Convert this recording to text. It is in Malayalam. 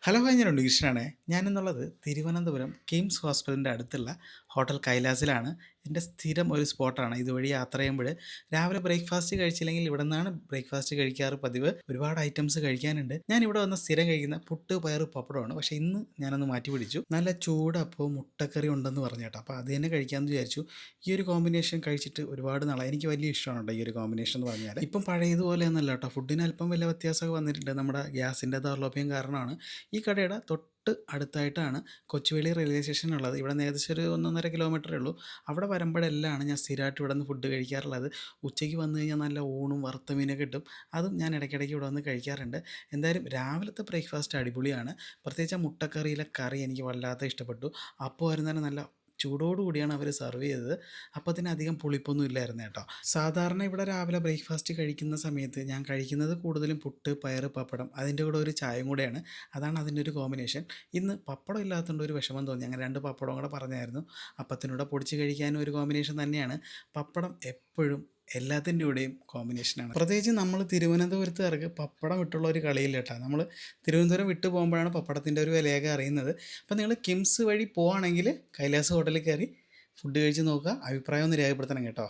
ഹലോ ഹായ് ഞാനുണ്ട് കൃഷ്ണനാണേ. ഞാനെന്നുള്ളത് തിരുവനന്തപുരം കിംസ് ഹോസ്പിറ്റലിൻ്റെ അടുത്തുള്ള ഹോട്ടൽ കൈലാസിലാണ്. എൻ്റെ സ്ഥിരം ഒരു സ്പോട്ടാണ്. ഇതുവഴി യാത്ര ചെയ്യുമ്പോൾ രാവിലെ ബ്രേക്ക്ഫാസ്റ്റ് കഴിച്ചില്ലെങ്കിൽ ഇവിടെ നിന്നാണ് ബ്രേക്ക്ഫാസ്റ്റ് കഴിക്കാറ് പതിവ്. ഒരുപാട് ഐറ്റംസ് കഴിക്കാനുണ്ട്. ഞാൻ ഇവിടെ വന്ന് സ്ഥിരം കഴിക്കുന്ന പുട്ട് പയർ പപ്പടമാണ്. പക്ഷേ ഇന്ന് ഞാനൊന്ന് മാറ്റി പിടിച്ചു. നല്ല ചൂടപ്പവും മുട്ടക്കറി ഉണ്ടെന്ന് പറഞ്ഞു കേട്ടോ. അപ്പോൾ അത് തന്നെ കഴിക്കാമെന്ന് വിചാരിച്ചു. ഈ ഒരു കോമ്പിനേഷൻ കഴിച്ചിട്ട് ഒരുപാട് നാളായി. എനിക്ക് വലിയ ഇഷ്ടമാണ് കേട്ടോ ഈ ഒരു കോമ്പിനേഷൻ എന്ന് പറഞ്ഞാൽ. ഇപ്പം പഴയതുപോലെയൊന്നുമല്ല കേട്ടോ. ഫുഡിന് അല്പം വില വ്യത്യാസമൊക്കെ വന്നിട്ടുണ്ട്. നമ്മുടെ ഗ്യാസിൻ്റെ ദൗർലഭ്യം കാരണമാണ്. ഈ കടയുടെ തൊട്ട് അടുത്തായിട്ടാണ് കൊച്ചുവേളി റെയിൽവേ സ്റ്റേഷൻ ഉള്ളത്. ഇവിടെ നിന്ന് ഏകദേശം ഒരു 1.5 കിലോമീറ്ററേ ഉള്ളൂ. അവിടെ വരുമ്പോഴെല്ലാം ഞാൻ സ്ഥിരമായിട്ട് ഇവിടെ നിന്ന് ഫുഡ് കഴിക്കാറുള്ളത്. ഉച്ചയ്ക്ക് വന്നു കഴിഞ്ഞാൽ നല്ല ഊണും വറുത്ത മീനൊക്കെ കിട്ടും. അതും ഞാൻ ഇടയ്ക്കിടയ്ക്ക് ഇവിടെ വന്ന് കഴിക്കാറുണ്ട്. എന്തായാലും രാവിലത്തെ ബ്രേക്ക്ഫാസ്റ്റ് അടിപൊളിയാണ്. പ്രത്യേകിച്ച് ആ മുട്ടക്കറിയിലെ കറി എനിക്ക് വല്ലാതെ ഇഷ്ടപ്പെട്ടു. അപ്പോൾ വരുന്നതിന് നല്ല ചൂടോടുകൂടിയാണ് അവർ സെർവ് ചെയ്തത്. അപ്പത്തിന് അധികം പുളിപ്പൊന്നും ഇല്ലായിരുന്നു കേട്ടോ. സാധാരണ ഇവിടെ രാവിലെ ബ്രേക്ക്ഫാസ്റ്റ് കഴിക്കുന്ന സമയത്ത് ഞാൻ കഴിക്കുന്നത് കൂടുതലും പുട്ട് പയറ് പപ്പടം അതിൻ്റെ കൂടെ ഒരു ചായയും കൂടെയാണ്. അതാണ് അതിൻ്റെ ഒരു കോമ്പിനേഷൻ. ഇന്ന് പപ്പടം ഇല്ലാത്തതുകൊണ്ട് ഒരു വിഷമം തോന്നി. അങ്ങനെ 2 പപ്പടവും കൂടെ പറഞ്ഞായിരുന്നു. അപ്പത്തിനൂടെ പൊടിച്ച് കഴിക്കാനും ഒരു കോമ്പിനേഷൻ തന്നെയാണ്. പപ്പടം എപ്പോഴും എല്ലാത്തിൻ്റെ കൂടെയും കോമ്പിനേഷനാണ്. പ്രത്യേകിച്ച് നമ്മൾ തിരുവനന്തപുരത്തുകാർക്ക് പപ്പടം വിട്ടുള്ള ഒരു കളിയില്ല കേട്ടോ. നമ്മൾ തിരുവനന്തപുരം വിട്ടു പോകുമ്പോഴാണ് പപ്പടത്തിൻ്റെ ഒരു വിലയൊക്കെ അറിയുന്നത്. അപ്പോൾ നിങ്ങൾ കിംസ് വഴി പോവുകയാണെങ്കിൽ കൈലാസ് ഹോട്ടലിൽ കയറി ഫുഡ് കഴിച്ച് നോക്കുക. അഭിപ്രായം ഒന്ന് രേഖപ്പെടുത്തണം കേട്ടോ.